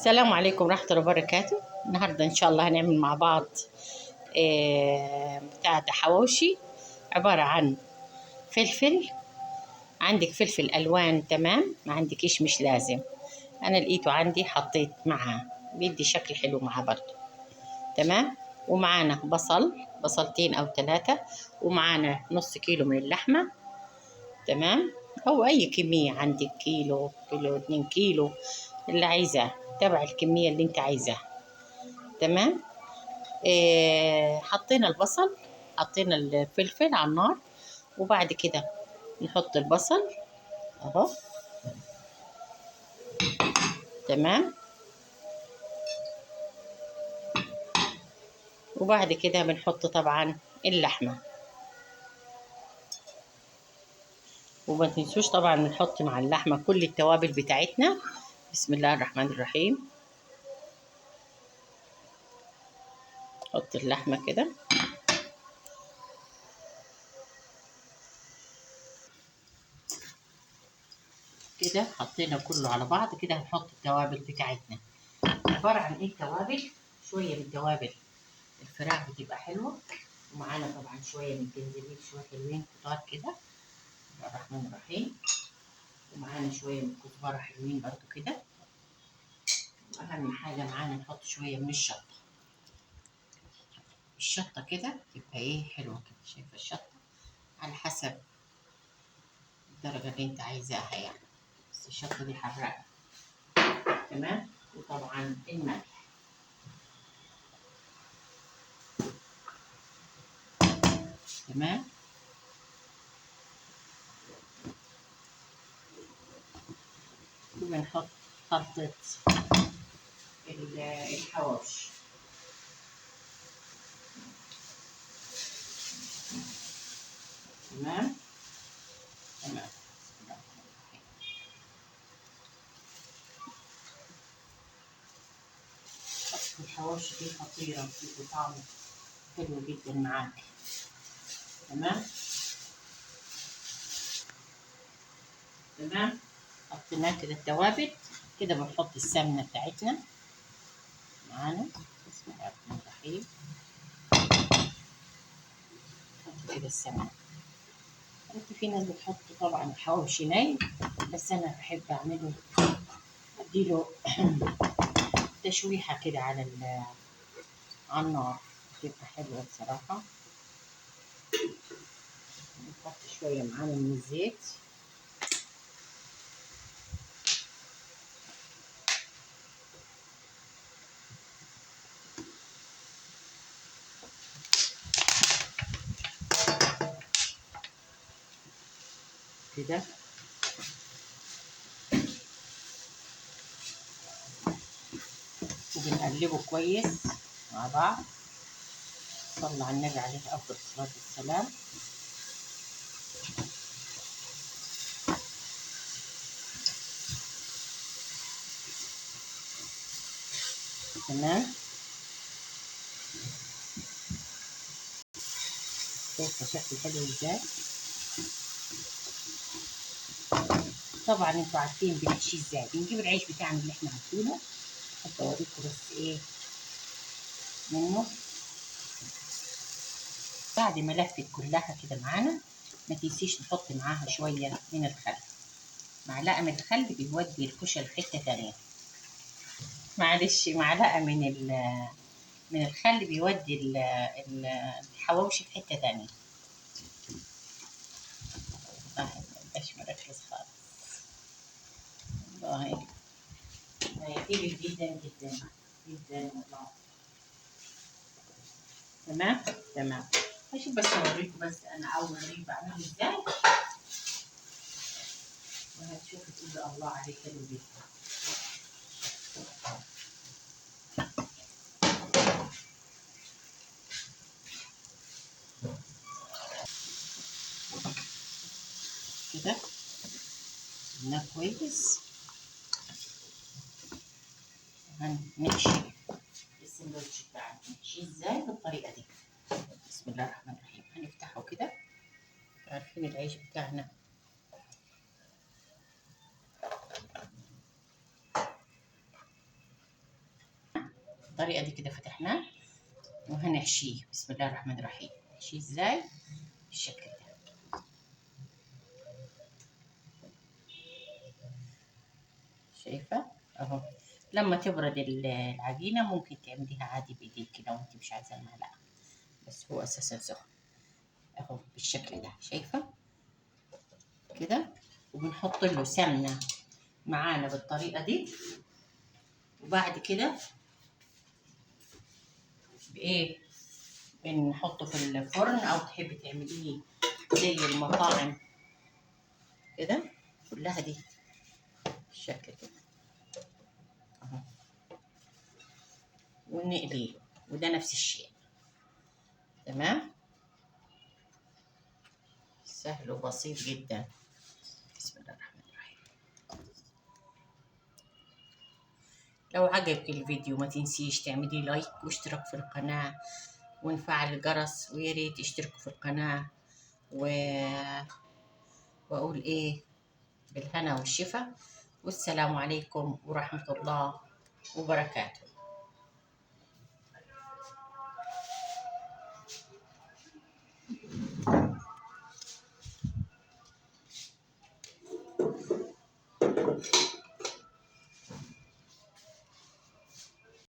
السلام عليكم ورحمة الله وبركاته. النهاردة إن شاء الله هنعمل مع بعض بتاع ده حواوشي، عبارة عن فلفل. عندك فلفل ألوان تمام، ما عندكيش مش لازم. أنا لقيته عندي حطيت معاه، بيدي شكل حلو معاه برضه. تمام. ومعانا بصلتين أو 3، ومعانا نص كيلو من اللحمة. تمام. أو أي كمية عندك، كيلو 2 كيلو اللي عايزاه، تبع الكمية اللي انت عايزاها. تمام. حطينا البصل، حطينا الفلفل على النار، وبعد كده نحط البصل اهو. تمام. وبعد كده بنحط طبعا اللحمة، وما تنسوش طبعا نحط مع اللحمة كل التوابل بتاعتنا. بسم الله الرحمن الرحيم. نحط اللحمة كده، كده حطينا كله على بعض. كده هنحط التوابل بتاعتنا. عبارة عن ايه التوابل؟ شوية من توابل الفراخ بتبقى حلوة، ومعانا طبعا شوية من الجنزبيل، شوية حلوين كتار كده. بسم الله الرحمن الرحيم. ومعانا شوية من الكزبرة حلوين برضو كده. وأهم حاجة معانا نحط شوية من الشطة كده تبقى ايه حلوة كده. شايفة الشطة؟ على حسب الدرجة اللي انت عايزاها يعني، بس الشطة دي حراقة. تمام. وطبعا الملح. تمام. وبنحط خلطة الحواوشي. تمام. تمام. الحواوشي دي خطيرة، بتدي طعم حلو جدا معاك. تمام. تمام. حطينا كده التوابل. كده بنحط السمنة بتاعتنا معانا. بسم الله الرحمن الرحيم. نحط كده السمنة. في ناس بتحط طبعا الحواوشي ني، بس أنا بحب أعمله أديله تشويحة كده على النار، بتبقى حلوة بصراحة. نحط شوية معانا من الزيت. كده. وبنقلبه كويس مع بعض. صلى على النبي عليه أفضل الصلاة والسلام. تمام. شايفة شكل حلو ازاي؟ طبعا انتوا عارفين بنحشي ازاي. بنجيب العيش بتاعنا اللي احنا عارفينه، حتى اوريكم بس ايه منه. بعد ما لفت كلها كده معانا، ما تنسيش نحط معاها شوية من الخل. معلقة من الخل بيودي الكشري في حتة تانية. معلش، معلقة من الخل بيودي الحواوشي في حتة تانية. مبقاش مركز خالص والله. هيعجبك جدا جدا جدا والله. تمام. تمام. هشوف بس اوريكم بس انا اول رغيف بعمله ازاي، وهتشوفي تقولي الله عليك حلو جدا. كده قلناه كويس. هنمشي السندوتش بتاعنا، نمشي ازاي بالطريقه دي. بسم الله الرحمن الرحيم. هنفتحه كده. عارفين العيش بتاعنا بالطريقة دي كده فتحناه وهنحشيه. بسم الله الرحمن الرحيم. نحشيه ازاي؟ بالشكل ده. شايفة اهو. لما تبرد العجينة ممكن تعمليها عادي بايديك كده وانت مش عايزة المعلقة، بس هو اساسا سخن اهو بالشكل ده. شايفة كده؟ وبنحط له سمنة معانا بالطريقة دي. وبعد كده بايه؟ بنحطه في الفرن، او تحبي تعمليه زي المطاعم كده كلها دي بالشكل كده اهو، ونقليه. وده نفس الشيء. تمام. سهل وبسيط جدا. بسم الله الرحمن الرحيم. لو عجبك الفيديو ما تنسيش تعملي لايك واشتراك في القناة ونفعل الجرس، ويا ريت اشتركوا في القناة و... واقول ايه، بالهنا والشفا. والسلام عليكم ورحمة الله وبركاته.